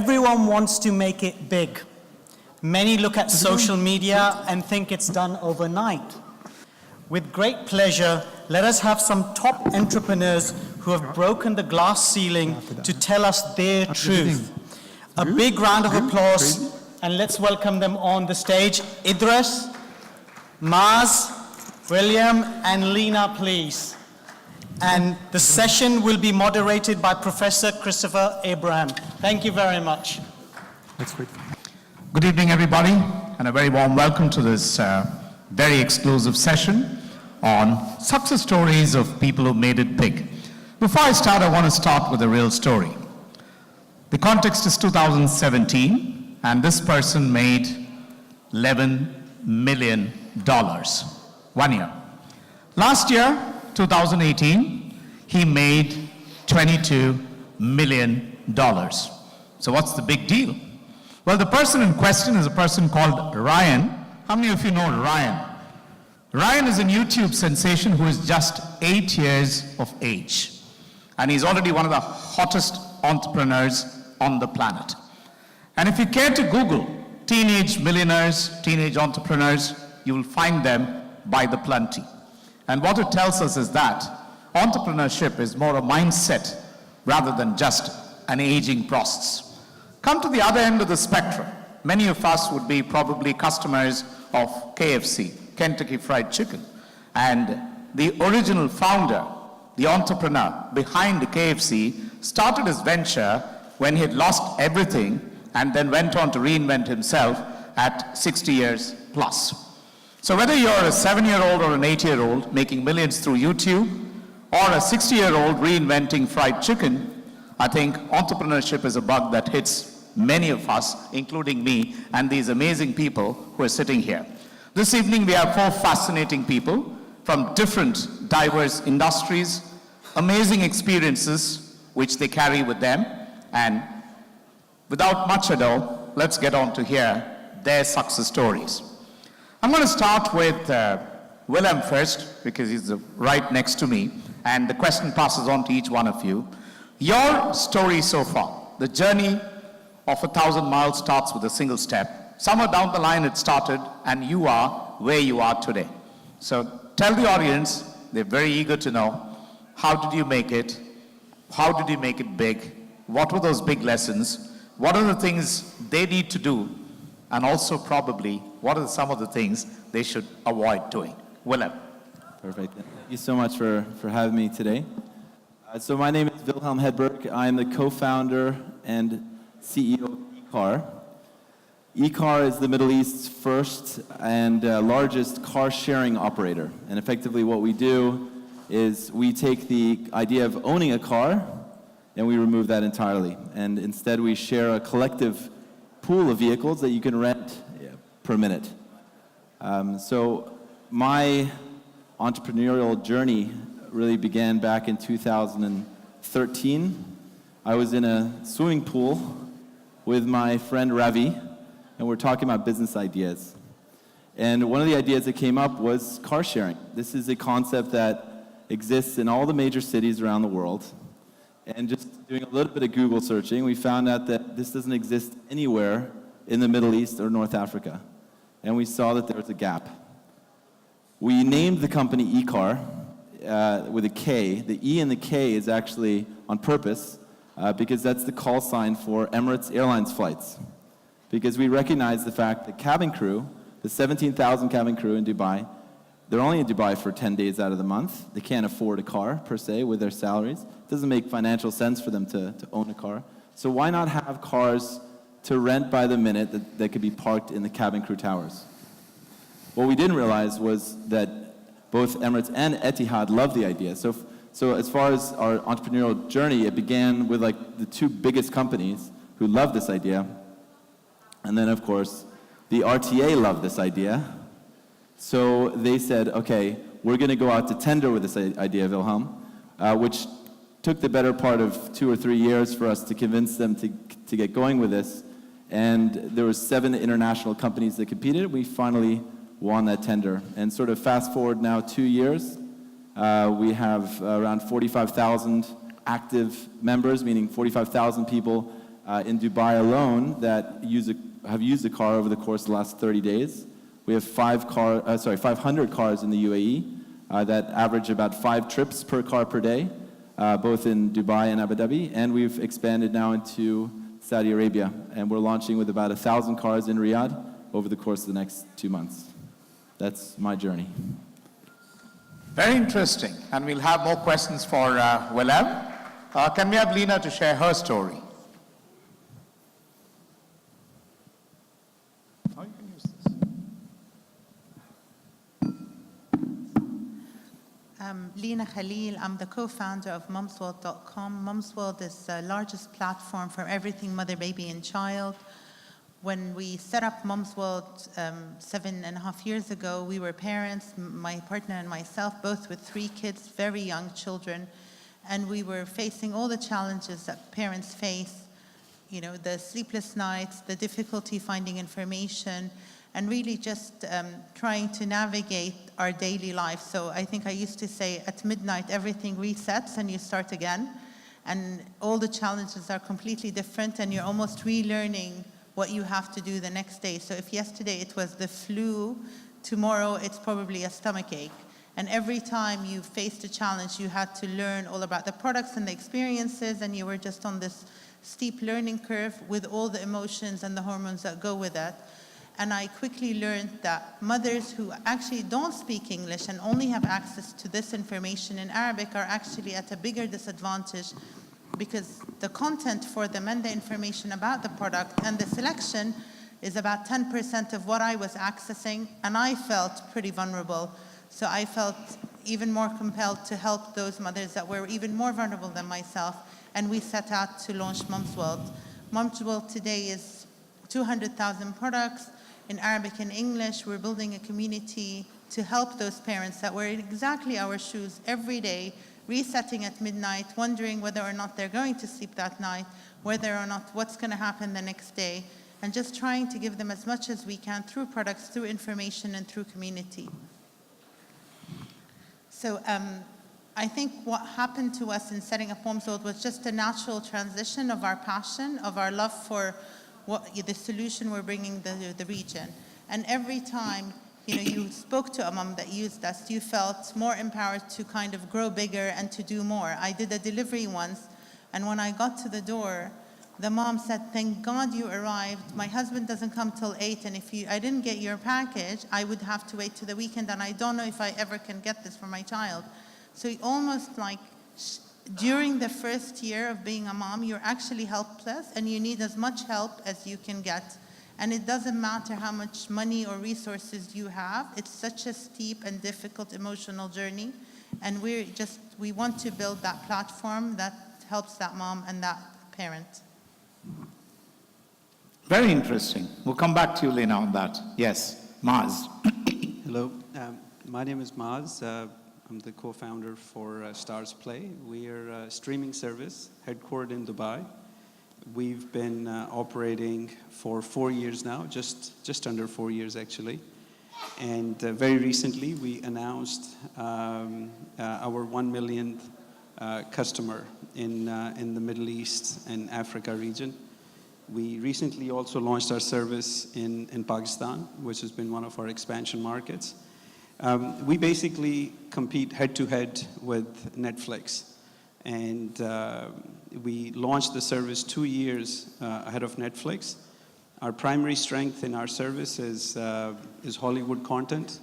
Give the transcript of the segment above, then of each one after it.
Everyone wants to make it big. Many look at social media and think it's done overnight. With great pleasure, let us have some top entrepreneurs who have broken the glass ceiling to tell us their truth. A big round of applause, and let's welcome them on the stage. Idris, Maz, William, and Lena, please. And the session will be moderated by Professor Christopher Abraham. Thank you very much. That's great. Good evening, everybody, and a very warm welcome to this very exclusive session on success stories of people who made it big. Before I start, I want to start with a real story. The context is 2017, and this person made $11 million 1 year. Last year, 2018, he made $22 million. So what's the big deal? Well, the person in question is a person called Ryan. How many of you know Ryan? Ryan is a YouTube sensation who is just 8 years of age. And he's already one of the hottest entrepreneurs on the planet. And if you care to Google teenage millionaires, teenage entrepreneurs, you will find them by the plenty. And what it tells us is that entrepreneurship is more a mindset rather than just an aging process. Come to the other end of the spectrum. Many of us would be probably customers of KFC, Kentucky Fried Chicken. And the original founder, the entrepreneur behind the KFC, started his venture when he had lost everything and then went on to reinvent himself at 60 years plus. So whether you're a 7-year-old or an 8-year-old making millions through YouTube, or a 60-year-old reinventing fried chicken, I think entrepreneurship is a bug that hits many of us, including me and these amazing people who are sitting here. This evening we have 4 fascinating people from different diverse industries, amazing experiences which they carry with them, and without much ado, let's get on to hear their success stories. I'm going to start with Willem first, because he's right next to me, and the question passes on to each one of you. Your story so far, the journey of 1,000 miles starts with a single step. Somewhere down the line it started, and you are where you are today. So tell the audience, they're very eager to know, how did you make it? How did you make it big? What were those big lessons? What are the things they need to do? And also probably, what are some of the things they should avoid doing? Willem. Perfect. Thank you so much for having me today. So my name is Wilhelm Hedberg. I'm the co-founder and CEO of eCar. eCar is the Middle East's first and largest car-sharing operator. And effectively what we do is we take the idea of owning a car and we remove that entirely. And instead we share a collective pool of vehicles that you can rent per minute. So my entrepreneurial journey really began back in 2013. I was in a swimming pool with my friend Ravi, and we're talking about business ideas. And one of the ideas that came up was car sharing. This is a concept that exists in all the major cities around the world. And just doing a little bit of Google searching, we found out that this doesn't exist anywhere in the Middle East or North Africa. And we saw that there was a gap. We named the company eCar with a K. The E and the K is actually on purpose because that's the call sign for Emirates Airlines flights. Because we recognize the fact that cabin crew, the 17,000 cabin crew in Dubai, they're only in Dubai for 10 days out of the month. They can't afford a car, per se, with their salaries. It doesn't make financial sense for them to own a car. So why not have cars to rent by the minute that could be parked in the cabin crew towers? What we didn't realize was that both Emirates and Etihad love the idea. So as far as our entrepreneurial journey, it began with like the 2 biggest companies who loved this idea. And then, of course, the RTA loved this idea. So they said, okay, we're going to go out to tender with this idea, Wilhelm, which took the better part of 2 or 3 years for us to convince them to get going with this. And there were 7 international companies that competed. We finally won that tender. And sort of fast forward now 2 years, we have around 45,000 active members, meaning 45,000 people in Dubai alone that have used the car over the course of the last 30 days. We have 500 cars in the UAE that average about 5 trips per car per day, both in Dubai and Abu Dhabi, and we've expanded now into Saudi Arabia, and we're launching with about 1,000 cars in Riyadh over the course of the next 2 months. That's my journey. Very interesting. And we'll have more questions for Willem. Can we have Lena to share her story? Oh, you can use this. Lena Khalil, I'm the co-founder of mumsworld.com. Mumsworld is the largest platform for everything mother, baby, and child. When we set up Mumsworld 7.5 years ago, we were parents, my partner and myself, both with 3 kids, very young children, and we were facing all the challenges that parents face, you know, the sleepless nights, the difficulty finding information, and really just trying to navigate our daily life. So I think I used to say at midnight, everything resets and you start again, and all the challenges are completely different, and you're almost relearning what you have to do the next day. So if yesterday it was the flu, tomorrow it's probably a stomach ache. And every time you faced a challenge, you had to learn all about the products and the experiences, and you were just on this steep learning curve with all the emotions and the hormones that go with it. And I quickly learned that mothers who actually don't speak English and only have access to this information in Arabic are actually at a bigger disadvantage, because the content for them and the information about the product and the selection is about 10% of what I was accessing, and I felt pretty vulnerable. So I felt even more compelled to help those mothers that were even more vulnerable than myself, and we set out to launch Mumsworld. Mumsworld today is 200,000 products in Arabic and English. We're building a community to help those parents that were in exactly our shoes every day, resetting at midnight, wondering whether or not they're going to sleep that night, whether or not what's going to happen the next day, and just trying to give them as much as we can through products, through information, and through community. So I think what happened to us in setting up Mumsworld was just a natural transition of our passion, of our love for the solution we're bringing the region. And every time you spoke to a mom that used us, you felt more empowered to kind of grow bigger and to do more. I did a delivery once, and when I got to the door, the mom said, "Thank God you arrived. My husband doesn't come till 8, and if I didn't get your package, I would have to wait to the weekend, and I don't know if I ever can get this for my child." So almost like during the first year of being a mom, you're actually helpless, and you need as much help as you can get. And it doesn't matter how much money or resources you have. It's such a steep and difficult emotional journey. And we want to build that platform that helps that mom and that parent. Very interesting. We'll come back to you, Lena, on that. Yes, Maz. Hello, my name is Maz. I'm the co-founder for Stars Play. We are a streaming service headquartered in Dubai. We've been operating for 4 years now, just under 4 years actually. And very recently we announced our 1 millionth customer in the Middle East and Africa region. We recently also launched our service in Pakistan, which has been one of our expansion markets. We basically compete head-to-head with Netflix. And we launched the service 2 years ahead of Netflix. Our primary strength in our service is Hollywood content.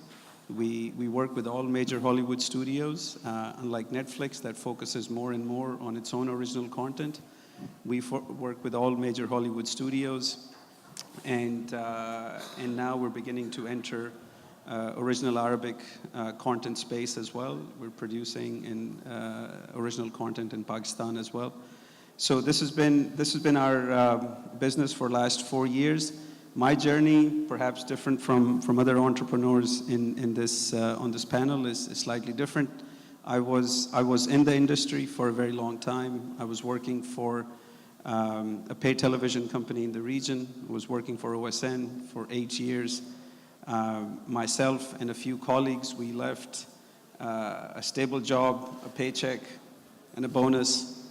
We work with all major Hollywood studios, unlike Netflix that focuses more and more on its own original content. We work with all major Hollywood studios, and now we're beginning to enter original Arabic content space as well. We're producing original content in Pakistan as well. So this has been our business for the last 4 years. My journey, perhaps different from other entrepreneurs in this on this panel, is slightly different. I was in the industry for a very long time. I was working for a paid television company in the region. I was working for OSN for 8 years. Myself and a few colleagues, we left a stable job, a paycheck, and a bonus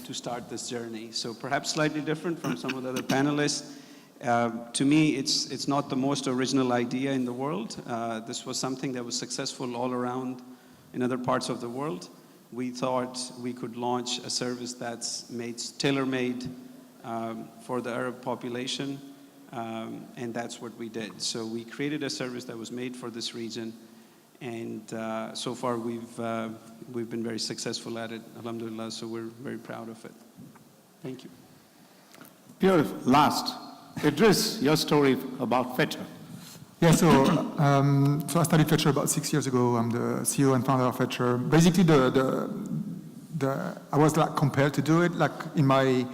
to start this journey. So perhaps slightly different from some of the other panelists. To me, it's not the most original idea in the world. This was something that was successful all around in other parts of the world. We thought we could launch a service that's tailor-made for the Arab population, and that's what we did. So we created a service that was made for this region, and so far we've been very successful at it, alhamdulillah, so we're very proud of it. Thank you. Beautiful. Last, Idris, your story about Fetcher. Yeah, so I started Fetcher about 6 years ago. I'm the CEO and founder of Fetcher. Basically, I was like compelled to do it. Like in my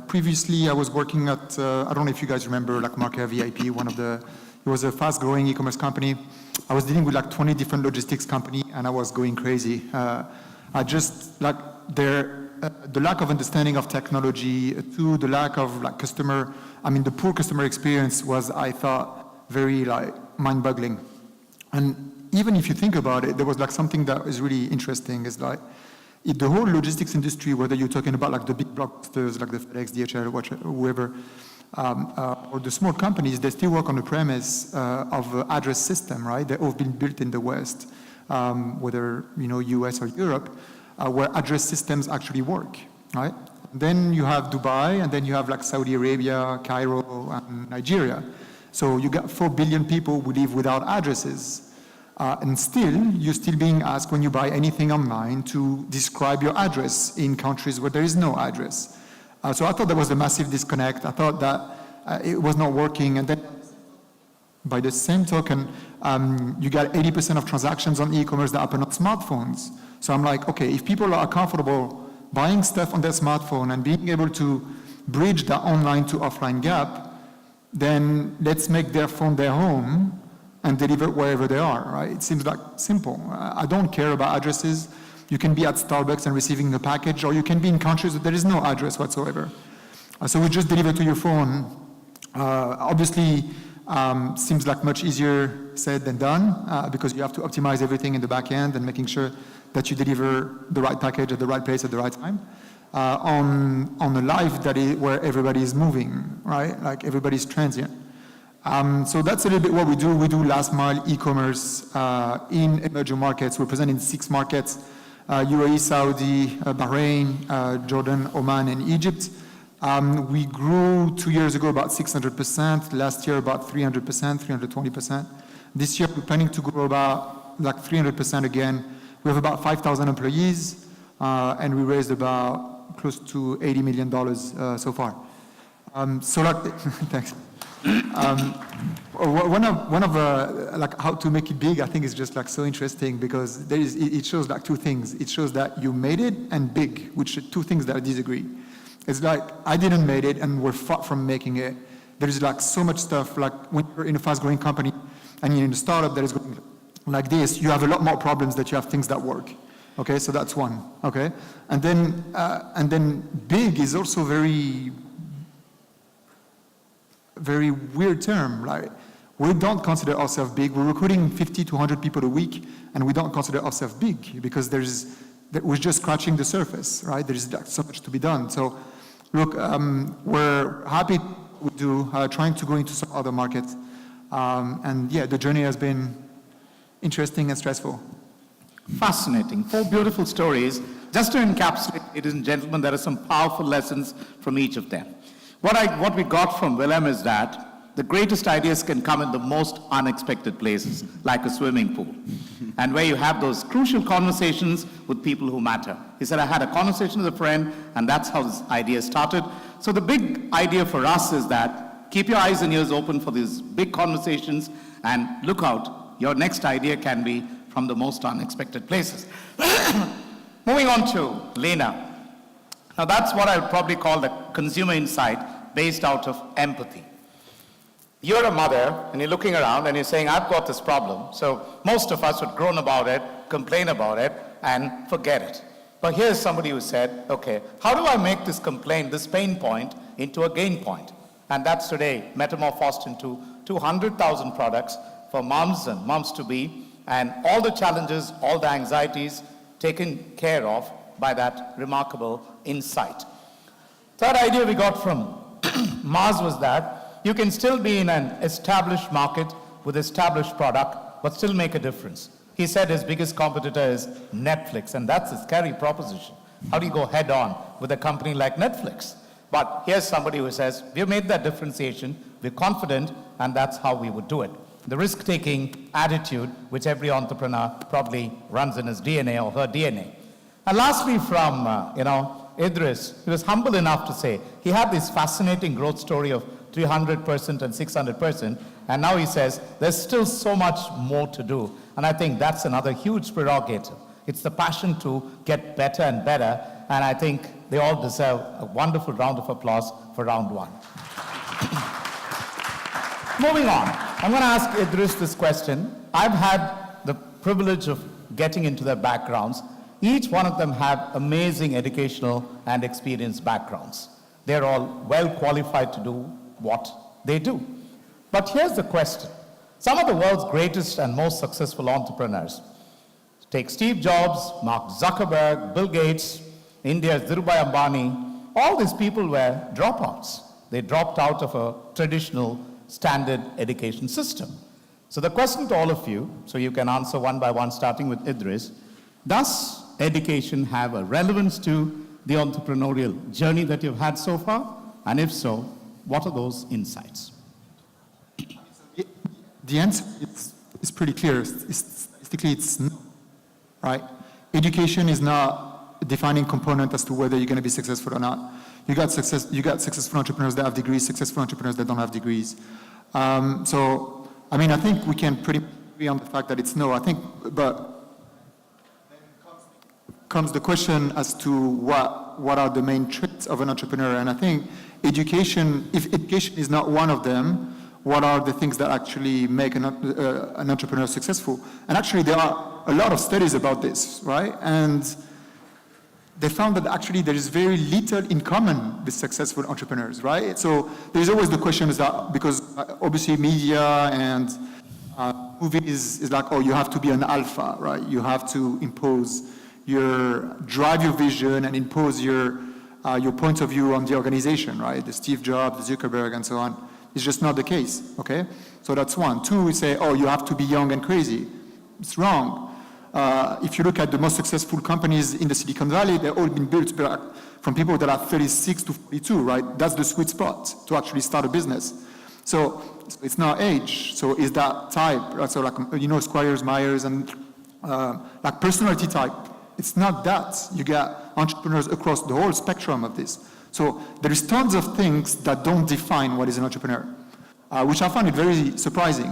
previously, I was working at I don't know if you guys remember like Market VIP, it was a fast-growing e-commerce company. I was dealing with like 20 different logistics companies, and I was going crazy. I just like the lack of understanding of technology, to the lack of like the poor customer experience was, I thought, very like mind-boggling. And even if you think about it, there was like something that is really interesting is like the whole logistics industry, whether you're talking about like the big blockbusters like the FedEx, DHL, whoever, or the small companies, they still work on the premise of an address system, right? They've all been built in the West, whether US or Europe, where address systems actually work, right? Then you have Dubai, and then you have like Saudi Arabia, Cairo, and Nigeria. So you got 4 billion people who live without addresses. And still, you're still being asked when you buy anything online to describe your address in countries where there is no address. So I thought there was a massive disconnect. I thought that it was not working. And then by the same token, you got 80% of transactions on e-commerce that happen on smartphones. So I'm like, okay, if people are comfortable buying stuff on their smartphone and being able to bridge that online to offline gap, then let's make their phone their home and deliver wherever they are, right? It seems like simple. I don't care about addresses. You can be at Starbucks and receiving a package, or you can be in countries where there is no address whatsoever. So we just deliver to your phone. Obviously, seems like much easier said than done because you have to optimize everything in the back end and making sure that you deliver the right package at the right place at the right time. On a life where everybody is moving, right? Like everybody's transient. So that's a little bit what we do. We do last mile e-commerce in emerging markets. We're present in 6 markets, UAE, Saudi, Bahrain, Jordan, Oman, and Egypt. We grew 2 years ago about 600%, last year about 300%, 320%. This year we're planning to grow about like 300% again. We have about 5,000 employees, and we raised about close to $80 million so far. So like, thanks. One of like how to make it big, I think is just like so interesting because it shows like 2 things. It shows that you made it and big, which are 2 things that I disagree. It's like I didn't made it and we're far from making it. There's like so much stuff. Like when you're in a fast-growing company and you're in a startup that is going like this, you have a lot more problems that you have things that work. Okay, so that's one. Okay, and then big is also very weird term. Like we don't consider ourselves big. We're recruiting 50 to 100 people a week, and we don't consider ourselves big because we're just scratching the surface, right? There is like so much to be done. So, look, we're happy we do trying to go into some other markets, and yeah, the journey has been interesting and stressful. Fascinating. 4 beautiful stories. Just to encapsulate, ladies and gentlemen, there are some powerful lessons from each of them. What we got from Willem is that the greatest ideas can come in the most unexpected places, like a swimming pool, and where you have those crucial conversations with people who matter. He said, I had a conversation with a friend, and that's how this idea started. So the big idea for us is that keep your eyes and ears open for these big conversations, and look out, your next idea can be from the most unexpected places. Moving on to Lena. Now that's what I would probably call the consumer insight based out of empathy. You're a mother and you're looking around and you're saying, I've got this problem. So most of us would groan about it, complain about it, and forget it. But here's somebody who said, okay, how do I make this complaint, this pain point, into a gain point? And that's today metamorphosed into 200,000 products for moms and moms-to-be, and all the challenges, all the anxieties taken care of by that remarkable insight. Third idea we got from Mars was that you can still be in an established market with established product, but still make a difference. He said his biggest competitor is Netflix, and that's a scary proposition. How do you go head on with a company like Netflix? But here's somebody who says, we've made that differentiation, we're confident, and that's how we would do it. The risk-taking attitude, which every entrepreneur probably runs in his DNA or her DNA. And lastly, from, Idris, he was humble enough to say he had this fascinating growth story of 300% and 600%, and now he says there's still so much more to do. And I think that's another huge prerogative. It's the passion to get better and better, and I think they all deserve a wonderful round of applause for round one. Moving on, I'm going to ask Idris this question. I've had the privilege of getting into their backgrounds. Each one of them have amazing educational and experience backgrounds. They're all well qualified to do what they do. But here's the question. Some of the world's greatest and most successful entrepreneurs, take Steve Jobs, Mark Zuckerberg, Bill Gates, India's Dhirubhai Ambani, all these people were dropouts. They dropped out of a traditional standard education system. So the question to all of you, so you can answer one by one, starting with Idris, does education have a relevance to the entrepreneurial journey that you've had so far? And if so, what are those insights? The answer is pretty clear. Statistically, it's no, right? Education is not a defining component as to whether you're going to be successful or not. You got successful entrepreneurs that have degrees, successful entrepreneurs that don't have degrees. So, I mean, I think we can pretty much agree on the fact that it's no. I think, but comes the question as to what are the main traits of an entrepreneur. And I think education, if education is not one of them, what are the things that actually make an entrepreneur successful? And actually, there are a lot of studies about this, right? And they found that actually there is very little in common with successful entrepreneurs, right? So there's always the question is that, because obviously media and movies is like, oh, you have to be an alpha, right? You have to drive your vision and impose your point of view on the organization, right? The Steve Jobs, the Zuckerberg, and so on. It's just not the case, okay? So that's one. Two, we say, oh, you have to be young and crazy. It's wrong. If you look at the most successful companies in the Silicon Valley, they've all been built from people that are 36 to 42, right? That's the sweet spot to actually start a business. So it's not age. So is that type? Right? So like, Squires, Myers, and like personality type. It's not that. You get entrepreneurs across the whole spectrum of this. So there is tons of things that don't define what is an entrepreneur, which I find it very surprising.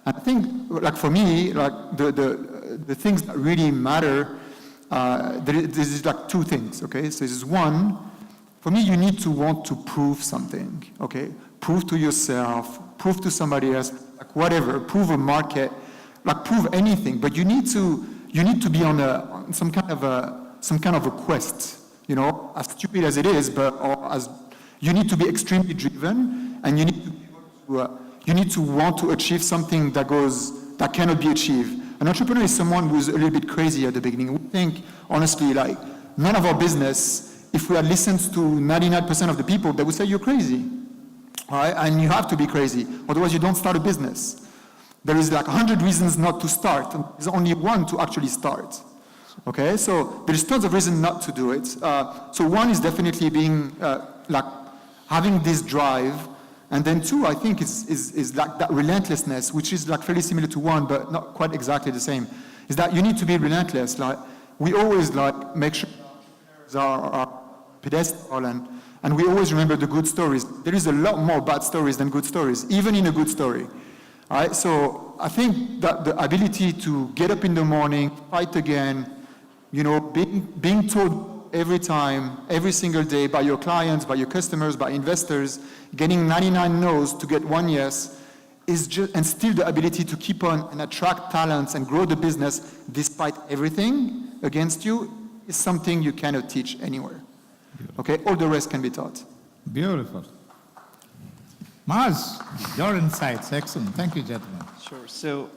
And I think, like for me, like the things that really matter, this is like two things, okay? So this is one, for me, you need to want to prove something, okay? Prove to yourself, prove to somebody else, like whatever, prove a market, like prove anything, but you need to be on some kind of a quest, as stupid as it is, but as you need to be extremely driven, and you need to want to achieve something that cannot be achieved. An entrepreneur is someone who's a little bit crazy at the beginning. We think, honestly, like none of our business, if we had listened to 99% of the people, they would say you're crazy, all right? And you have to be crazy, otherwise you don't start a business. There is like 100 reasons not to start, and there's only one to actually start. Okay, so there's tons of reasons not to do it. So one is definitely being like having this drive, and then two, I think, is like that relentlessness, which is like fairly similar to one, but not quite exactly the same. Is that you need to be relentless. Like we always like make sure are pedestal, and we always remember the good stories. There is a lot more bad stories than good stories, even in a good story. All right, so I think that the ability to get up in the morning, fight again, being told every time, every single day by your clients, by your customers, by investors, getting 99 no's to get one yes, and still the ability to keep on and attract talents and grow the business despite everything against you is something you cannot teach anywhere. Okay, all the rest can be taught. Beautiful. Maz, your insights, excellent. Thank you, gentlemen. Sure. So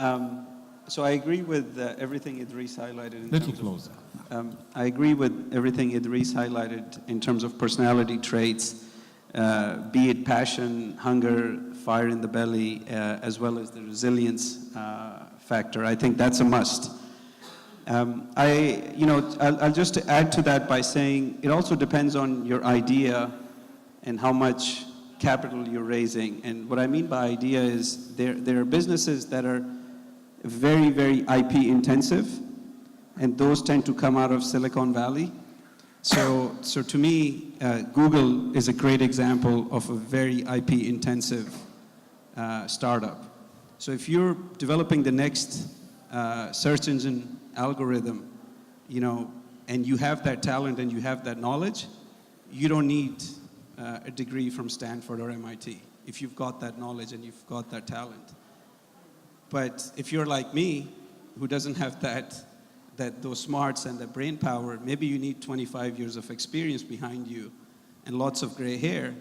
I agree with everything Idris highlighted. Little closer. I agree with everything Idris highlighted in terms of personality traits, be it passion, hunger, fire in the belly, as well as the resilience factor. I think that's a must. I'll just add to that by saying it also depends on your idea and how much capital you're raising. And what I mean by idea is there are businesses that are very, very IP intensive, and those tend to come out of Silicon Valley. So to me, Google is a great example of a very IP intensive startup. So if you're developing the next search engine algorithm, and you have that talent and you have that knowledge, you don't need a degree from Stanford or MIT if you've got that knowledge and you've got that talent. But if you're like me, who doesn't have those smarts and the brain power, maybe you need 25 years of experience behind you and lots of gray hair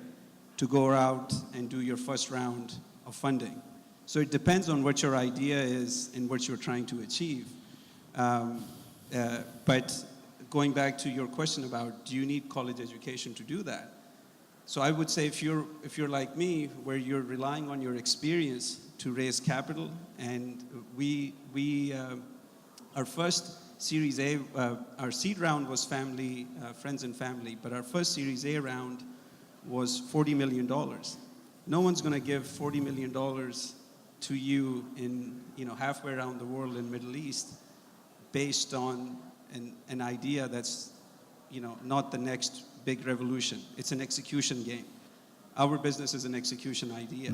to go out and do your first round of funding. So it depends on what your idea is and what you're trying to achieve. But going back to your question about, do you need college education to do that? So I would say if you're like me, where you're relying on your experience to raise capital, and our first Series A, our seed round was family, friends and family, but our first Series A round was $40 million. No one's going to give $40 million to you in halfway around the world in Middle East based on an idea that's not the next big revolution. It's an execution game. Our business is an execution idea.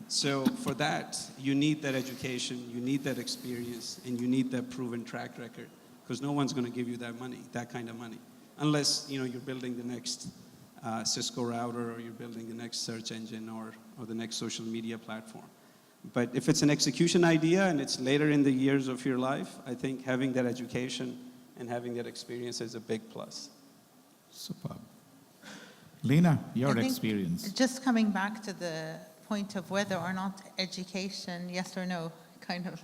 So for that, you need that education, you need that experience, and you need that proven track record, because no one's going to give you that money, that kind of money, unless you're building the next Cisco router, or you're building the next search engine, or the next social media platform. But if it's an execution idea and it's later in the years of your life, I think having that education and having that experience is a big plus. Superb. Lena, your I think experience. Just coming back to the point of whether or not education, yes or no, kind of.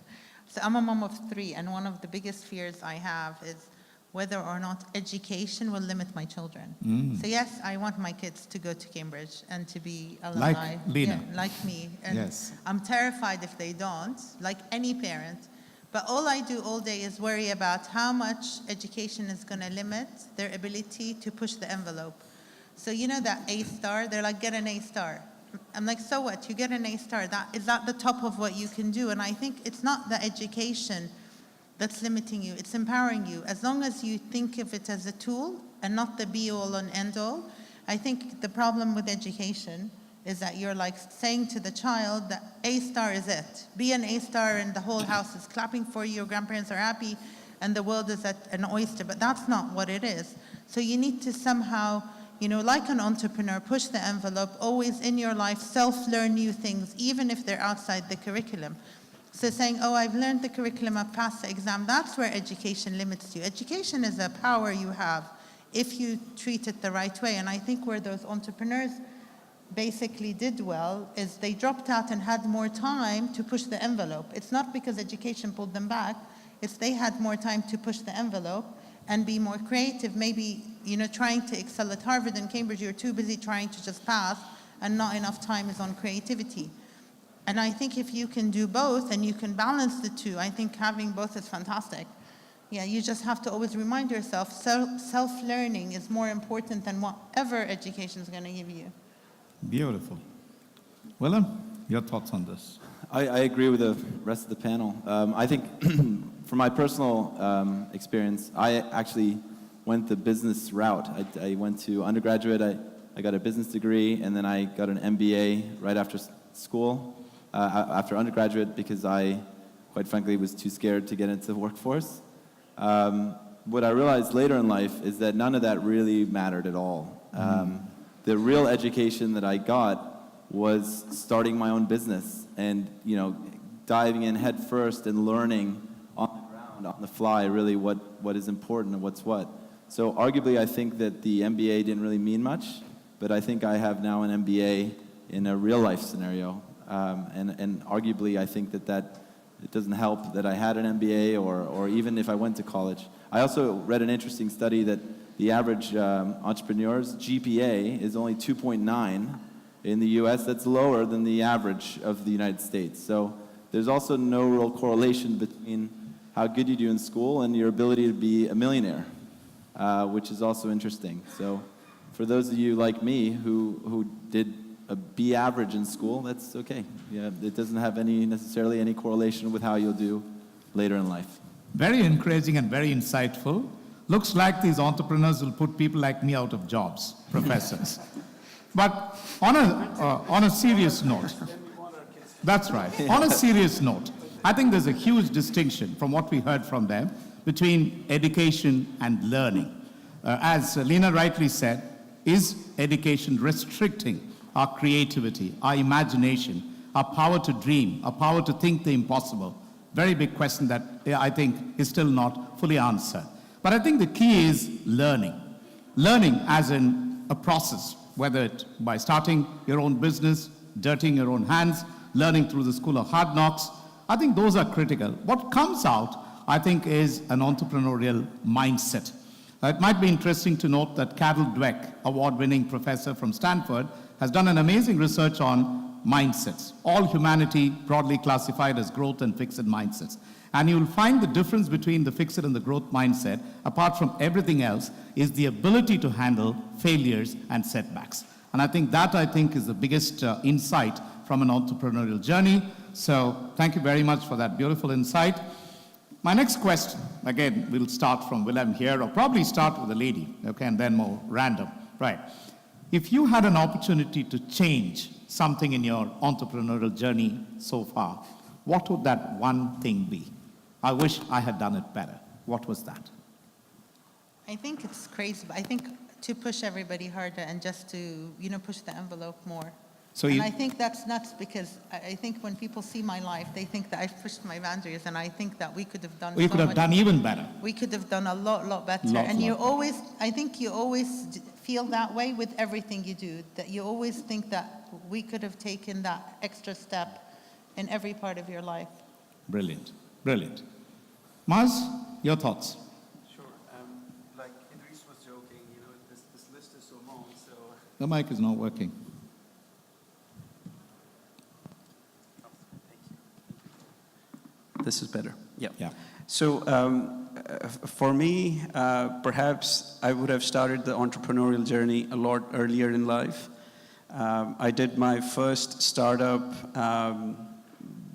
So I'm a mom of 3, and one of the biggest fears I have is whether or not education will limit my children. So yes, I want my kids to go to Cambridge and to be alumni. Like Lena. Yeah, like me. And Yes. I'm terrified if they don't, like any parent. But all I do all day is worry about how much education is going to limit their ability to push the envelope. So that A star, they're like, get an A star. I'm like, so what? You get an A star. Is that the top of what you can do? And I think it's not the education that's limiting you. It's empowering you. As long as you think of it as a tool and not the be-all and end-all. I think the problem with education is that you're like saying to the child that A star is it. Be an A star and the whole house is clapping for you, your grandparents are happy, and the world is at an oyster. But that's not what it is. So you need to somehow, like an entrepreneur, push the envelope, always in your life, self-learn new things, even if they're outside the curriculum. So saying, oh, I've learned the curriculum, I've passed the exam, that's where education limits you. Education is a power you have if you treat it the right way. And I think where those entrepreneurs basically did well is they dropped out and had more time to push the envelope. It's not because education pulled them back, it's they had more time to push the envelope and be more creative. Maybe, trying to excel at Harvard and Cambridge, you're too busy trying to just pass, and not enough time is on creativity. And I think if you can do both and you can balance the two, I think having both is fantastic. Yeah, you just have to always remind yourself self-learning is more important than whatever education is going to give you. Beautiful. Willem, your thoughts on this? I agree with the rest of the panel. I think from my personal experience, I actually went the business route. I went to undergraduate, I got a business degree, and then I got an MBA right after school, after undergraduate, because I, quite frankly, was too scared to get into the workforce. What I realized later in life is that none of that really mattered at all. The real education that I got was starting my own business and diving in head first and learning on the ground, on the fly, really what is important and what's what. So arguably, I think that the MBA didn't really mean much, but I think I have now an MBA in a real life scenario, and arguably, I think that It doesn't help that I had an MBA or even if I went to college. I also read an interesting study that the average entrepreneur's GPA is only 2.9 in the US. That's lower than the average of the United States. So there's also no real correlation between how good you do in school and your ability to be a millionaire, which is also interesting. So for those of you like me who did a B average in school, that's okay. Yeah, it doesn't have necessarily any correlation with how you'll do later in life. Very encouraging and very insightful. Looks like these entrepreneurs will put people like me out of jobs, professors. But on a serious note, that's right. On a serious note, I think there's a huge distinction from what we heard from them between education and learning. As Lena rightly said, is education restricting our creativity, our imagination, our power to dream, our power to think the impossible? Very big question that I think is still not fully answered. But I think the key is learning. Learning as in a process, whether it by starting your own business, dirtying your own hands, learning through the school of hard knocks. I think those are critical. What comes out, I think, is an entrepreneurial mindset. It might be interesting to note that Carol Dweck, award-winning professor from Stanford, has done an amazing research on mindsets. All humanity broadly classified as growth and fixed mindsets. And you'll find the difference between the fixed and the growth mindset, apart from everything else, is the ability to handle failures and setbacks. And I think is the biggest insight from an entrepreneurial journey. So thank you very much for that beautiful insight. My next question, again, we'll start from Willem here, or probably start with a lady, okay, and then more random. Right. If you had an opportunity to change something in your entrepreneurial journey so far, what would that one thing be? I wish I had done it better. What was that? I think it's crazy, but I think to push everybody harder and just to, push the envelope more. So And I think that's nuts because I think when people see my life, they think that I've pushed my boundaries, and I think that we could have done you could have done even better. We could have done a lot better. Lot. I think you always feel that way with everything you do, that you always think that we could have taken that extra step in every part of your life. Brilliant, brilliant. Maz, your thoughts? Sure. Like Idris was joking, this list is so long, so... The mic is not working. This is better. Yeah. Yeah. So for me, perhaps I would have started the entrepreneurial journey a lot earlier in life. I did my first startup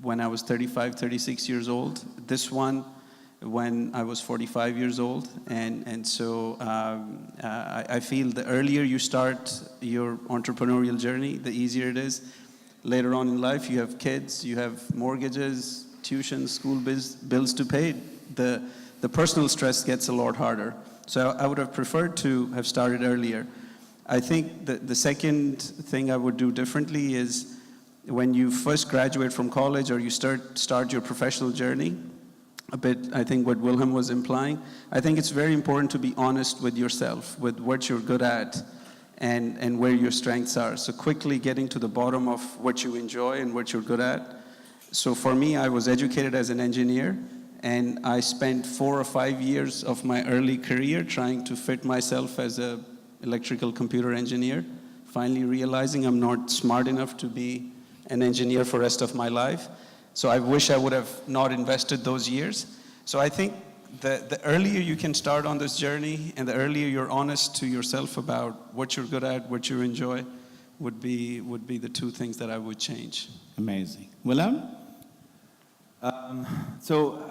when I was 35, 36 years old. This one when I was 45 years old. And so I feel the earlier you start your entrepreneurial journey, the easier it is. Later on in life, you have kids, you have mortgages, tuition, school bills to pay. The personal stress gets a lot harder. So I would have preferred to have started earlier. I think the second thing I would do differently is when you first graduate from college or you start your professional journey, a bit, I think what Wilhelm was implying, I think it's very important to be honest with yourself, with what you're good at and where your strengths are. So quickly getting to the bottom of what you enjoy and what you're good at. So for me, I was educated as an engineer, and I spent 4 or 5 years of my early career trying to fit myself as an electrical computer engineer, finally realizing I'm not smart enough to be an engineer for the rest of my life. So I wish I would have not invested those years. So I think the earlier you can start on this journey and the earlier you're honest to yourself about what you're good at, what you enjoy, would be the two things that I would change. Amazing. Willem? So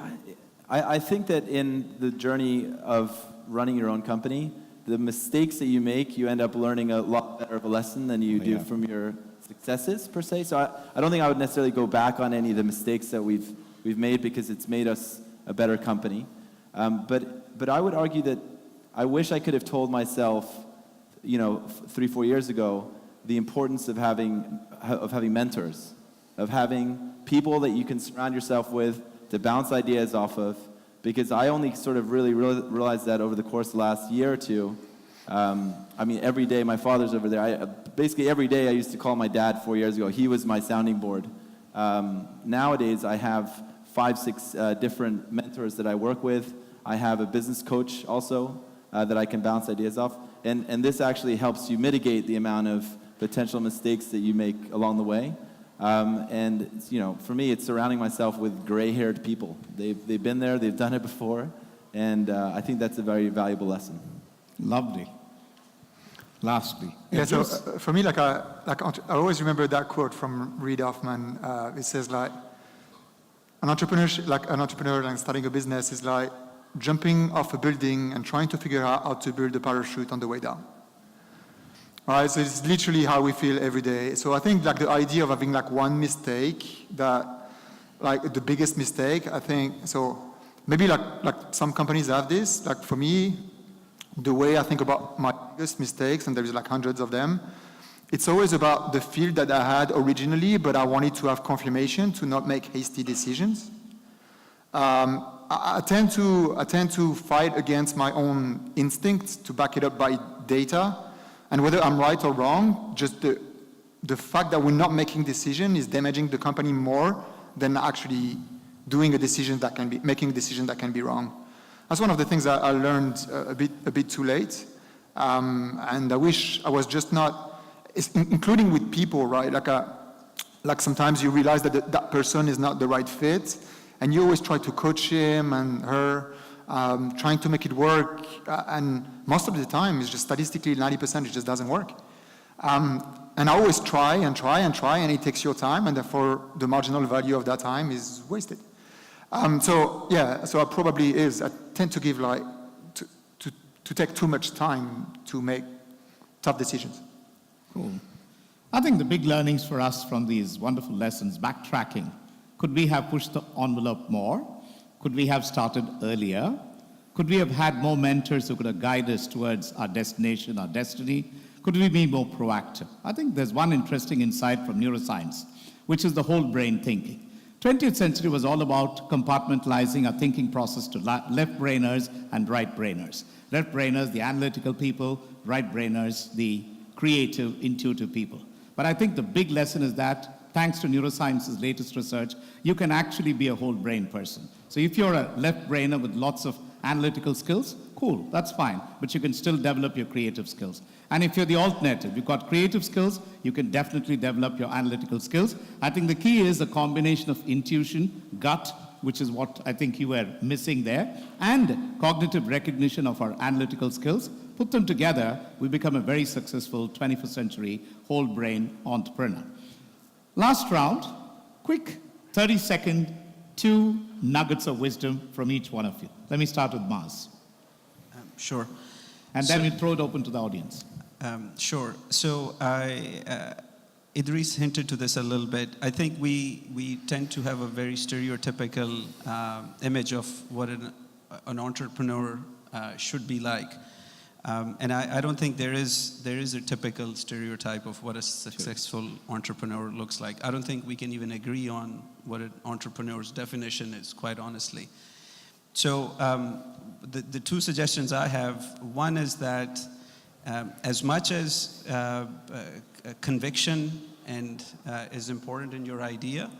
I think that in the journey of running your own company, the mistakes that you make, you end up learning a lot better of a lesson than you do from your successes, per se. So I don't think I would necessarily go back on any of the mistakes that we've made because it's made us a better company. But I would argue that I wish I could have told myself, 3-4 years ago, the importance of having mentors, of having people that you can surround yourself with to bounce ideas off of, because I only sort of really realized that over the course of the last year or two. Every day, my father's over there. Basically every day I used to call my dad 4 years ago. He was my sounding board. Nowadays, I have 5, 6 different mentors that I work with. I have a business coach also that I can bounce ideas off. And this actually helps you mitigate the amount of potential mistakes that you make along the way. And you know, for me, it's surrounding myself with gray-haired people. They've been there, they've done it before, and I think that's a very valuable lesson. Lovely. Lastly. Yeah, so for me, I always remember that quote from Reid Hoffman. It says like, an entrepreneur starting a business is like jumping off a building and trying to figure out how to build a parachute on the way down. All right, so it's literally how we feel every day. So I think like the idea of having like one mistake, that like the biggest mistake, I think, so maybe like some companies have this. Like for me, the way I think about my biggest mistakes, and there's like hundreds of them, it's always about the field that I had originally, but I wanted to have confirmation to not make hasty decisions. I tend to fight against my own instincts to back it up by data. And whether I'm right or wrong, just the fact that we're not making decision is damaging the company more than actually doing making a decision that can be wrong. That's one of the things I learned a bit too late. And I wish I was just not, including with people, right? Like sometimes you realize that that person is not the right fit, and you always try to coach him and her, trying to make it work, and most of the time, it's just statistically 90% it just doesn't work. And I always try, and it takes your time, and therefore the marginal value of that time is wasted. So I probably I tend to give to take too much time to make tough decisions. Cool. I think the big learnings for us from these wonderful lessons, backtracking. Could we have pushed the envelope more? Could we have started earlier? Could we have had more mentors who could have guided us towards our destination, our destiny? Could we be more proactive? I think there's one interesting insight from neuroscience, which is the whole brain thinking. 20th century was all about compartmentalizing our thinking process to left-brainers and right-brainers. Left-brainers, the analytical people; right-brainers, the creative, intuitive people. But I think the big lesson is that, thanks to neuroscience's latest research, you can actually be a whole brain person. So if you're a left brainer with lots of analytical skills, cool, that's fine, but you can still develop your creative skills. And if you're the alternative, you've got creative skills, you can definitely develop your analytical skills. I think the key is a combination of intuition, gut, which is what I think you were missing there, and cognitive recognition of our analytical skills. Put them together, we become a very successful 21st century whole brain entrepreneur. Last round, quick 30-second, 2 nuggets of wisdom from each one of you. Let me start with Maz. Sure. And then we throw it open to the audience. Sure. So Idris hinted to this a little bit. I think we tend to have a very stereotypical image of what an entrepreneur should be like. And I don't think there is a typical stereotype of what a successful entrepreneur looks like. I don't think we can even agree on what an entrepreneur's definition is, quite honestly. So the 2 suggestions I have, one is that as much as conviction and is important in your idea,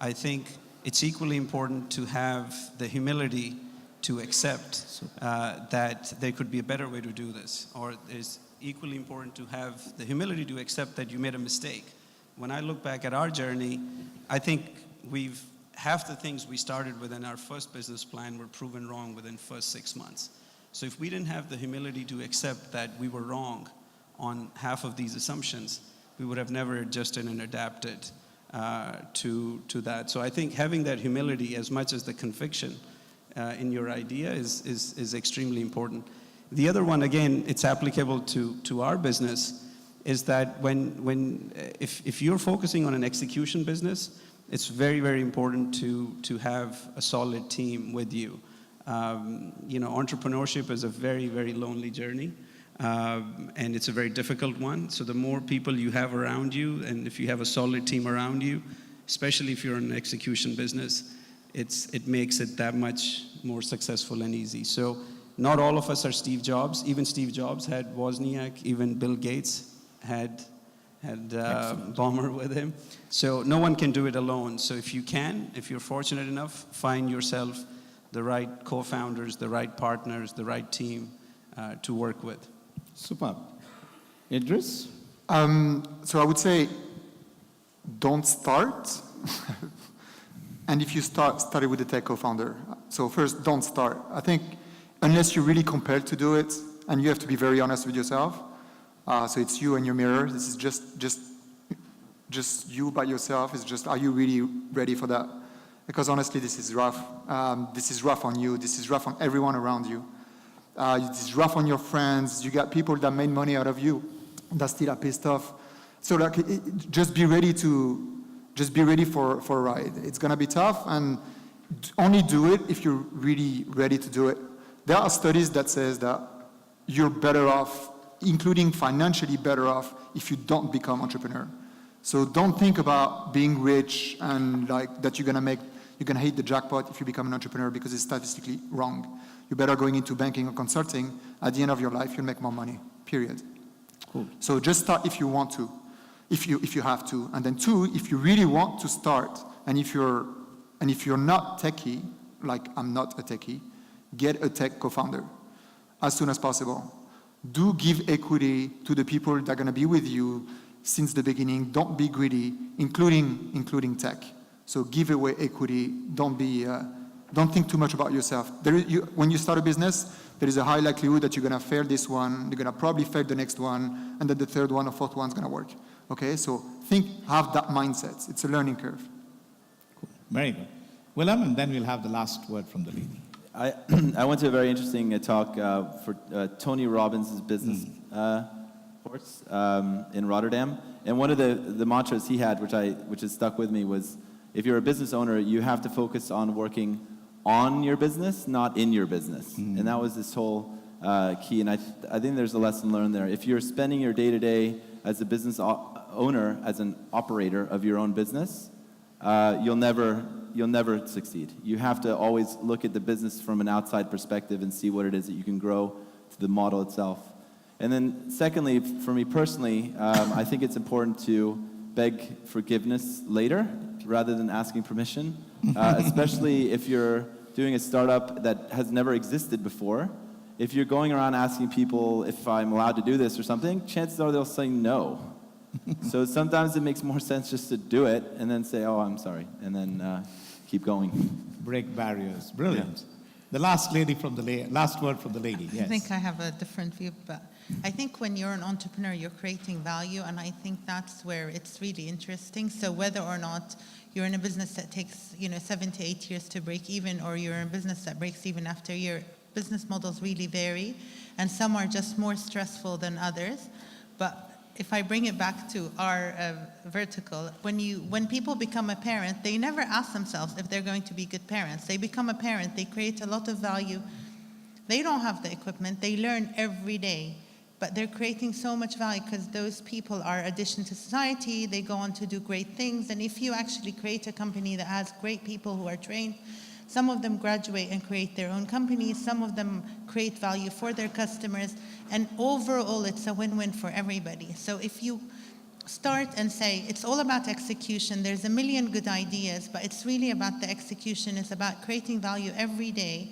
I think it's equally important to have the humility to accept that there could be a better way to do this, or it's equally important to have the humility to accept that you made a mistake. When I look back at our journey, I think half the things we started with in our first business plan were proven wrong within the first 6 months. So if we didn't have the humility to accept that we were wrong on half of these assumptions, we would have never adjusted and adapted to that. So I think having that humility as much as the conviction in your idea is extremely important. The other one, again, it's applicable to our business, is that if you're focusing on an execution business, it's very, very important to have a solid team with you. Entrepreneurship is a very, very lonely journey, and it's a very difficult one. So the more people you have around you, and if you have a solid team around you, especially if you're in an execution business, it makes it that much more successful and easy. So not all of us are Steve Jobs. Even Steve Jobs had Wozniak. Even Bill Gates had had Bomber with him. So no one can do it alone. So if you can, if you're fortunate enough, find yourself the right co-founders, the right partners, the right team to work with. Superb. Idris? So I would say, don't start. And if you start it with a tech co-founder. So first, don't start. I think unless you're really compelled to do it, and you have to be very honest with yourself. So it's you and your mirror. This is just you by yourself. It's just, are you really ready for that? Because honestly, this is rough. This is rough on you. This is rough on everyone around you. This is rough on your friends. You got people that made money out of you that still are pissed off. So like, just be ready for a ride. It's gonna be tough, and only do it if you're really ready to do it. There are studies that says that you're better off, including financially better off, if you don't become entrepreneur. So don't think about being rich and like that you're gonna hit the jackpot if you become an entrepreneur, because it's statistically wrong. You're better going into banking or consulting. At the end of your life, you'll make more money, period. Cool. So just start if you want to, if you have to. And then two, if you really want to start, and if you're not techie, like I'm not a techie, get a tech co-founder as soon as possible. Do give equity to the people that are gonna be with you since the beginning. Don't be greedy, including tech. So give away equity. Don't think too much about yourself. When you start a business, there is a high likelihood that you're gonna fail this one, you're gonna probably fail the next one, and then the third one or fourth one's gonna work. Okay, so have that mindset. It's a learning curve. Cool. Very good. Willem, and then we'll have the last word from the lady. I went to a very interesting talk for Tony Robbins' business course in Rotterdam, and one of the mantras he had, which has stuck with me, was if you're a business owner, you have to focus on working on your business, not in your business. And that was this whole key, and I think there's a lesson learned there. If you're spending your day-to-day as a business owner, as an operator of your own business, you'll never succeed. You have to always look at the business from an outside perspective and see what it is that you can grow to the model itself. And then secondly, for me personally, I think it's important to beg forgiveness later rather than asking permission, especially if you're doing a startup that has never existed before. If you're going around asking people if I'm allowed to do this or something, chances are they'll say no. So sometimes it makes more sense just to do it and then say, oh, I'm sorry, and then keep going. Break barriers. Brilliant. Yeah. The last word from the lady. Yes. I think I have a different view, but I think when you're an entrepreneur, you're creating value, and I think that's where it's really interesting. So whether or not you're in a business that takes 7 to 8 years to break even, or you're in a business that breaks even after a year, business models really vary, and some are just more stressful than others. But if I bring it back to our vertical, when people become a parent, they never ask themselves if they're going to be good parents. They become a parent, they create a lot of value. They don't have the equipment, they learn every day, but they're creating so much value because those people are addition to society, they go on to do great things. And if you actually create a company that has great people who are trained, some of them graduate and create their own companies, some of them create value for their customers, and overall it's a win-win for everybody. So if you start and say, it's all about execution, there's a million good ideas, but it's really about the execution, it's about creating value every day,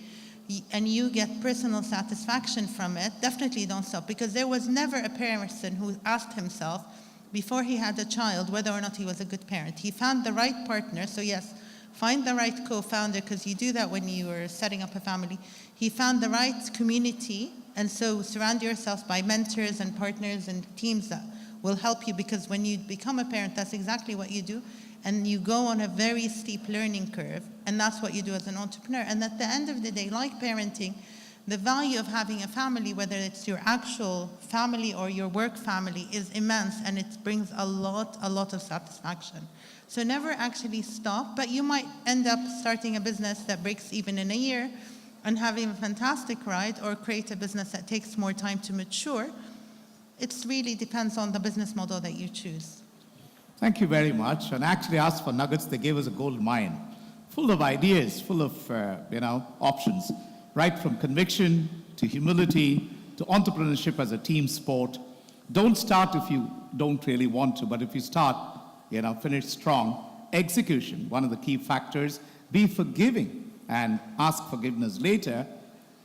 and you get personal satisfaction from it, definitely don't stop, because there was never a person who asked himself before he had a child whether or not he was a good parent. He found the right partner, so yes, find the right co-founder, because you do that when you are setting up a family. He found the right community, and so surround yourself by mentors and partners and teams that will help you, because when you become a parent, that's exactly what you do, and you go on a very steep learning curve, and that's what you do as an entrepreneur. And at the end of the day, like parenting, the value of having a family, whether it's your actual family or your work family, is immense, and it brings a lot of satisfaction. So never actually stop, but you might end up starting a business that breaks even in a year and having a fantastic ride, or create a business that takes more time to mature. It really depends on the business model that you choose. Thank you very much. And I actually asked for nuggets. They gave us a gold mine, full of ideas, full of options, right from conviction to humility to entrepreneurship as a team sport. Don't start if you don't really want to, but if you start, finish strong. Execution, one of the key factors. Be forgiving and ask forgiveness later.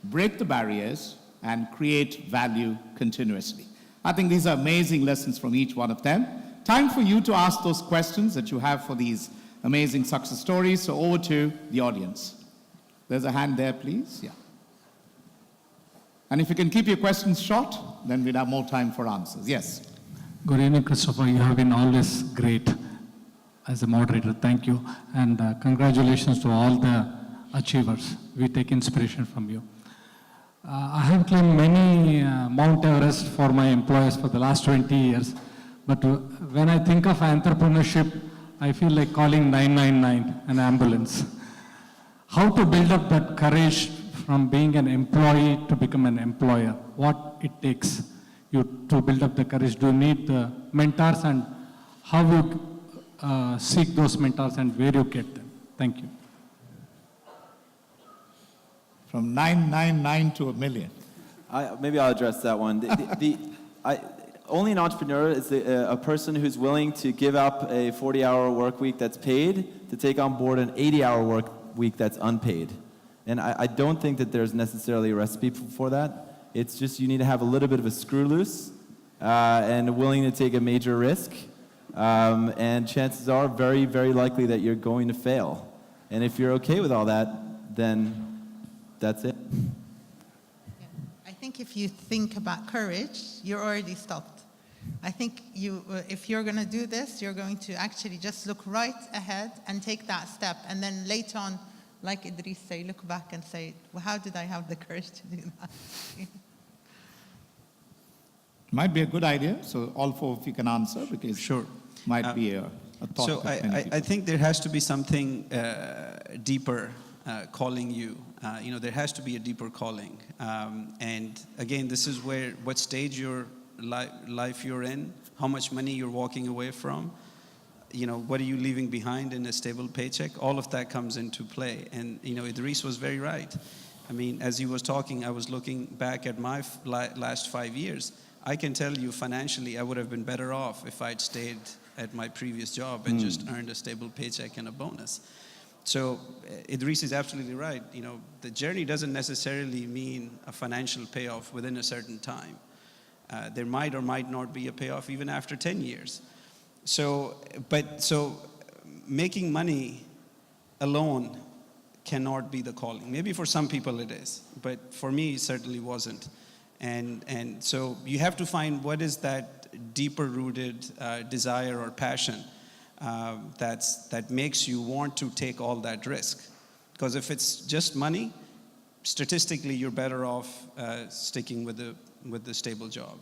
Break the barriers and create value continuously. I think these are amazing lessons from each one of them. Time for you to ask those questions that you have for these amazing success stories. So over to the audience. There's a hand there, please. Yeah. And if you can keep your questions short, then we'll have more time for answers. Yes. Good evening, Christopher. You have been always great as a moderator. Thank you. And congratulations to all the achievers. We take inspiration from you. I have climbed many Mount Everest for my employers for the last 20 years. But when I think of entrepreneurship, I feel like calling 999, an ambulance. How to build up that courage from being an employee to become an employer? What it takes you to build up the courage? Do you need the mentors, and how you seek those mentors and where you get them? Thank you. From 999 to a million. Maybe I'll address that one. Only an entrepreneur is a person who's willing to give up a 40-hour work week that's paid to take on board an 80-hour work week that's unpaid. And I don't think that there's necessarily a recipe for that. It's just you need to have a little bit of a screw loose and willing to take a major risk. And chances are very, very likely that you're going to fail. And if you're okay with all that, then that's it. I think if you think about courage, you're already stopped. I think if you're going to do this, you're going to actually just look right ahead and take that step. And then later on, like Idris say, look back and say, well, how did I have the courage to do that? Might be a good idea. So all four of you can answer, because Sure. might be a thought. So for many people. I think there has to be something deeper calling you. There has to be a deeper calling. And again, this is what stage your life you're in, how much money you're walking away from, what are you leaving behind in a stable paycheck? All of that comes into play. And, Idris was very right. I mean, as he was talking, I was looking back at my last 5 years. I can tell you financially, I would have been better off if I'd stayed at my previous job and just earned a stable paycheck and a bonus. So Idris is absolutely right. The journey doesn't necessarily mean a financial payoff within a certain time. There might or might not be a payoff even after 10 years. So making money alone cannot be the calling. Maybe for some people it is, but for me it certainly wasn't. And so you have to find what is that deeper rooted desire or passion that makes you want to take all that risk. Because if it's just money, statistically you're better off sticking with the stable job.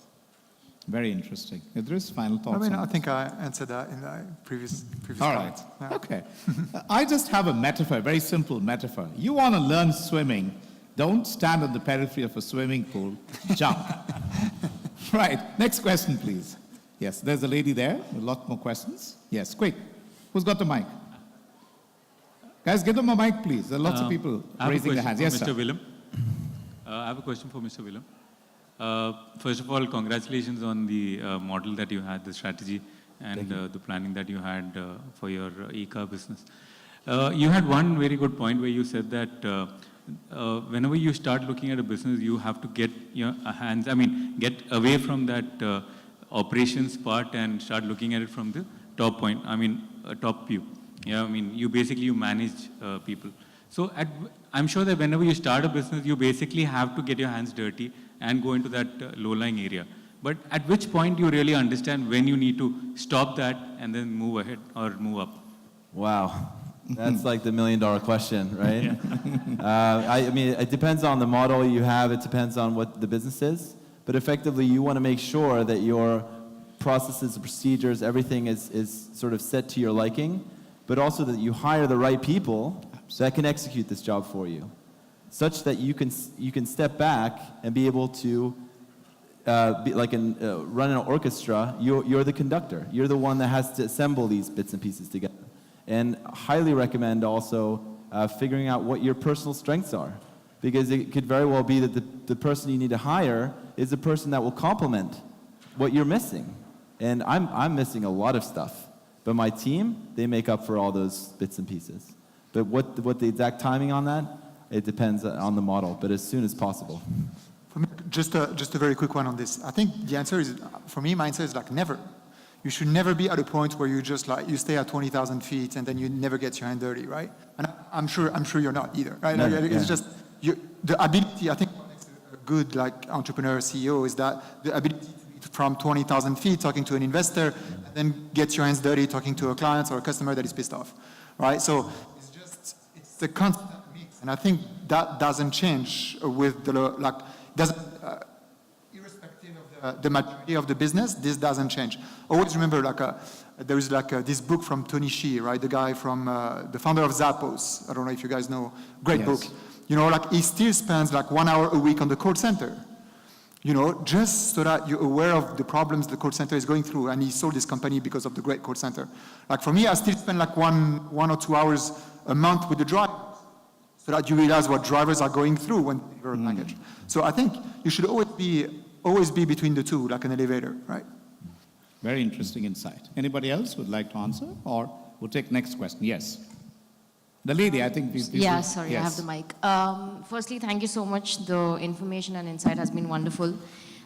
Very interesting. Idris, final thoughts? I think I answered that in the previous All comment. right. Yeah. Okay. I just have a metaphor, a very simple metaphor. You want to learn swimming, don't stand on the periphery of a swimming pool, jump. Right. Next question, please. Yes, there's a lady there. A lot more questions. Yes, quick. Who's got the mic? Guys, give them a mic, please. There are lots of people raising their hands. Yes, Mr. sir. Willem. I have a question for Mr. Willem. First of all, congratulations on the model that you had, the strategy, and the planning that you had for your e-car business. You had one very good point where you said that whenever you start looking at a business, you have to get your hands, get away from that operations part and start looking at it from the top point, top view. Yeah, you manage people. So I'm sure that whenever you start a business, you basically have to get your hands dirty and go into that low-lying area. But at which point do you really understand when you need to stop that and then move ahead or move up? Wow. That's like the $1 million question, right? It depends on the model you have. It depends on what the business is. But effectively, you want to make sure that your processes, procedures, everything is sort of set to your liking, but also that you hire the right people that can execute this job for you, such that you can step back and be able to run an orchestra. You're the conductor. You're the one that has to assemble these bits and pieces together. And highly recommend also figuring out what your personal strengths are, because it could very well be that the person you need to hire is the person that will complement what you're missing. And I'm missing a lot of stuff. But my team, they make up for all those bits and pieces. But what the exact timing on that, it depends on the model, but as soon as possible. For me, just a very quick one on this. I think the answer is, for me, my answer is like never. You should never be at a point where you just like, you stay at 20,000 feet and then you never get your hand dirty, right? And I'm sure you're not either, right? Never, Like, it's yeah. just, the ability, I think what makes a good like entrepreneur CEO is that the ability to be from 20,000 feet talking to an investor and then get your hands dirty talking to a client or a customer that is pissed off, right? So it's the constant mix. And I think that doesn't change with the, like, doesn't, irrespective of the maturity of the business, this doesn't change. Always remember, like, there is like this book from Tony Hsieh, right? The guy from, the founder of Zappos. I don't know if you guys know. Great Yes. book. You know, like he still spends like 1 hour a week on the call center. You know, just so that you're aware of the problems the call center is going through. And he sold his company because of the great call center. Like for me, I still spend like one or 2 hours a month with the drivers, so that you realize what drivers are going through when they deliver a package. So I think you should always be between the two, like an elevator, right? Very interesting insight. Anybody else would like to answer? Or we'll take next question. Yes. The lady, I think. Yeah, sorry, I yes. have the mic. Firstly, thank you so much. The information and insight has been wonderful.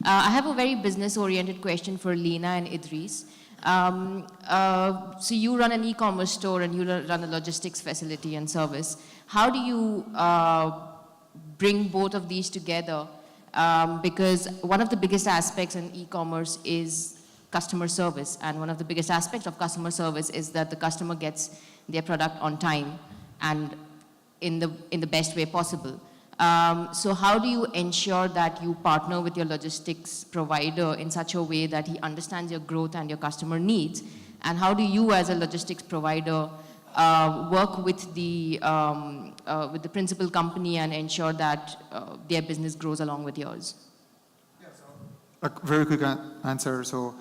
I have a very business-oriented question for Lena and Idris. So you run an e-commerce store and you run a logistics facility and service. How do you bring both of these together? Because one of the biggest aspects in e-commerce is customer service, and one of the biggest aspects of customer service is that the customer gets their product on time and in the best way possible. So how do you ensure that you partner with your logistics provider in such a way that he understands your growth and your customer needs? And how do you as a logistics provider work with the principal company and ensure that their business grows along with yours? A very quick answer. So,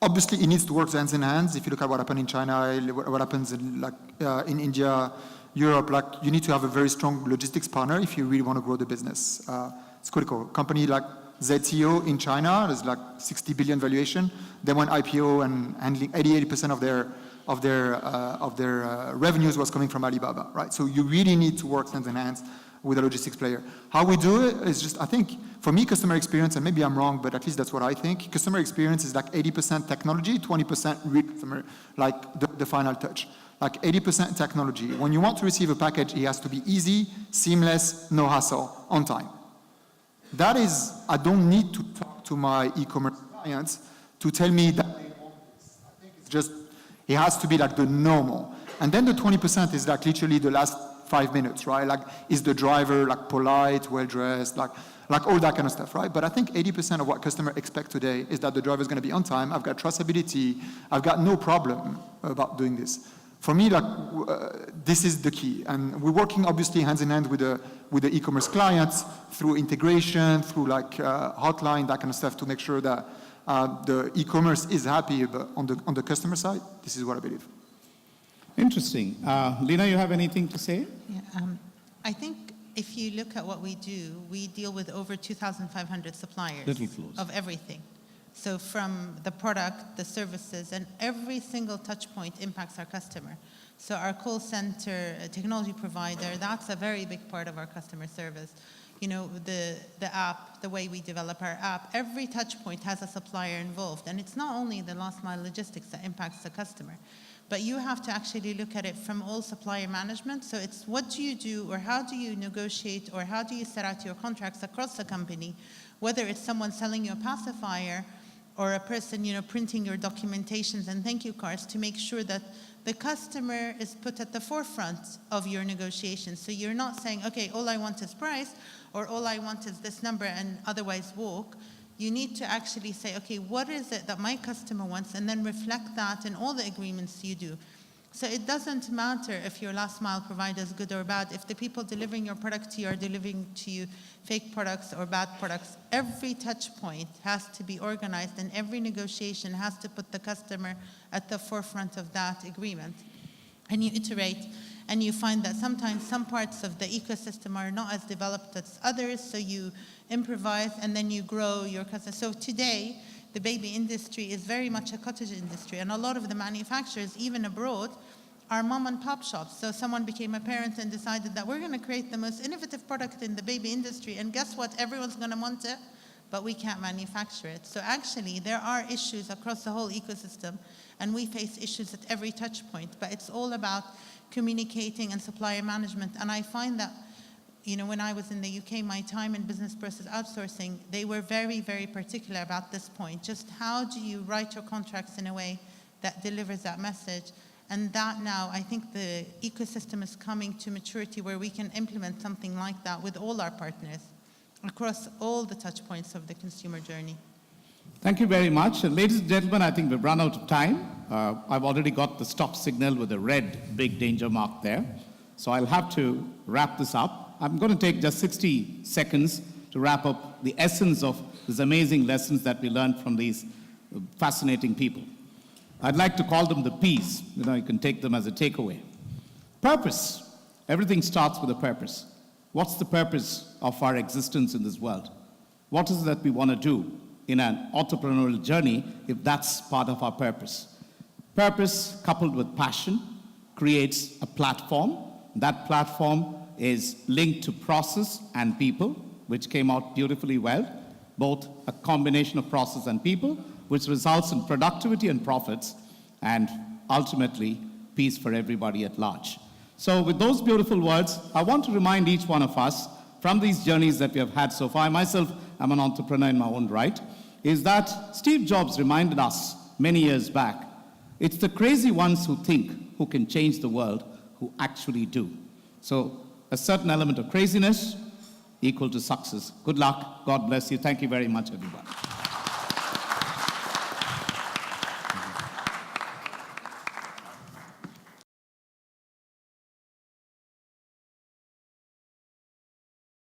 obviously, it needs to work hands in hands. If you look at what happened in China, what happens in in India, Europe, like you need to have a very strong logistics partner if you really want to grow the business. It's critical. Company like ZTO in China, there's like 60 billion valuation. They went IPO and handling 80% of their revenues was coming from Alibaba, right? So you really need to work hands in hands with a logistics player. How we do it is just, I think, for me, customer experience, and maybe I'm wrong, but at least that's what I think. Customer experience is like 80% technology, 20% real customer, like the final touch. Like 80% technology. When you want to receive a package, it has to be easy, seamless, no hassle, on time. That is, I don't need to talk to my e-commerce clients to tell me that they want this. I think it's just, it has to be like the normal. And then the 20% is like literally the last 5 minutes, right? Like, is the driver like polite, well-dressed, like all that kind of stuff, right? But I think 80% of what customers expect today is that the driver is going to be on time. I've got traceability. I've got no problem about doing this. For me, like, this is the key. And we're working obviously hand in hand with the e-commerce clients through integration, through like hotline, that kind of stuff to make sure that the e-commerce is happy, but on the customer side, this is what I believe. Interesting. Lena, you have anything to say? Yeah, I think if you look at what we do, we deal with over 2,500 suppliers Little close. of everything. So from the product, the services, and every single touch point impacts our customer. So our call center, technology provider, that's a very big part of our customer service. You know, the app, the way we develop our app, every touch point has a supplier involved. And it's not only the last mile logistics that impacts the customer, but you have to actually look at it from all supplier management. So it's what do you do, or how do you negotiate, or how do you set out your contracts across the company, whether it's someone selling you a pacifier or a person, you know, printing your documentations and thank you cards to make sure that the customer is put at the forefront of your negotiations. So you're not saying, okay, all I want is price, or all I want is this number and otherwise walk. You need to actually say, okay, what is it that my customer wants, and then reflect that in all the agreements you do. So it doesn't matter if your last mile provider is good or bad. If the people delivering your product to you are delivering to you fake products or bad products, every touch point has to be organized, and every negotiation has to put the customer at the forefront of that agreement. and you iterate, and you find that sometimes some parts of the ecosystem are not as developed as others, so you improvise and then you grow your customer. So today, the baby industry is very much a cottage industry, and a lot of the manufacturers, even abroad, are mom and pop shops. So someone became a parent and decided that we're going to create the most innovative product in the baby industry, and guess what? Everyone's going to want it, but we can't manufacture it. So actually, there are issues across the whole ecosystem, and we face issues at every touch point, but it's all about communicating and supplier management. And I find that, when I was in the UK, my time in business process outsourcing, they were very, very particular about this point. Just how do you write your contracts in a way that delivers that message? And that now, I think the ecosystem is coming to maturity where we can implement something like that with all our partners across all the touch points of the consumer journey. Thank you very much. And ladies and gentlemen, I think we've run out of time. I've already got the stop signal with a red big danger mark there. So I'll have to wrap this up. I'm going to take just 60 seconds to wrap up the essence of these amazing lessons that we learned from these fascinating people. I'd like to call them the P's. You can take them as a takeaway. Purpose. Everything starts with a purpose. What's the purpose of our existence in this world? What is it that we want to do in an entrepreneurial journey if that's part of our purpose? Purpose coupled with passion creates a platform. That platform is linked to process and people, which came out beautifully well, both a combination of process and people, which results in productivity and profits, and ultimately, peace for everybody at large. So with those beautiful words, I want to remind each one of us from these journeys that we have had so far, I myself am an entrepreneur in my own right, is that Steve Jobs reminded us many years back, it's the crazy ones who think who can change the world who actually do. So a certain element of craziness equal to success. Good luck. God bless you. Thank you very much, everybody.